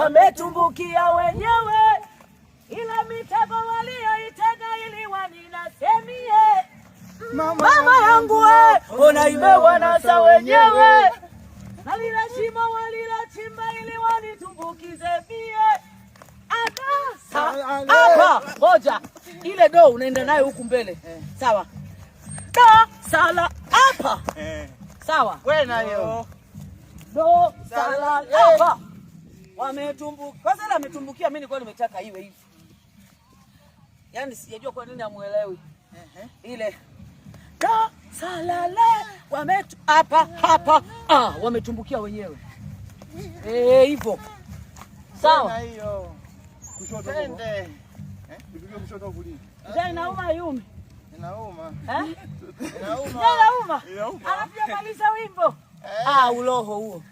wametumbukia wenyewe, ila mitego walioitega ili waninasemie. Mama yangu ona imewanasa wenyewe, na lile shimo walilochimba ili wanitumbukize mie. Hapa ngoja, ile do unaenda nayo huku mbele, sawa? Do sala hapa, sawa? Wewe nayo do sala hapa. Wametumbukia kwanza, ile ametumbukia, mimi nilikuwa nimetaka iwe hivi, yaani sijajua kwa nini amuelewi. Ile do sala le hapa wametumbukia wenyewe hivyo, sawa? hiyo kushoto twende. Nipige kushoto kulia. Inauma Yumi? Inauma. Inauma. Inauma. Alafu maliza wimbo. Uloho huo.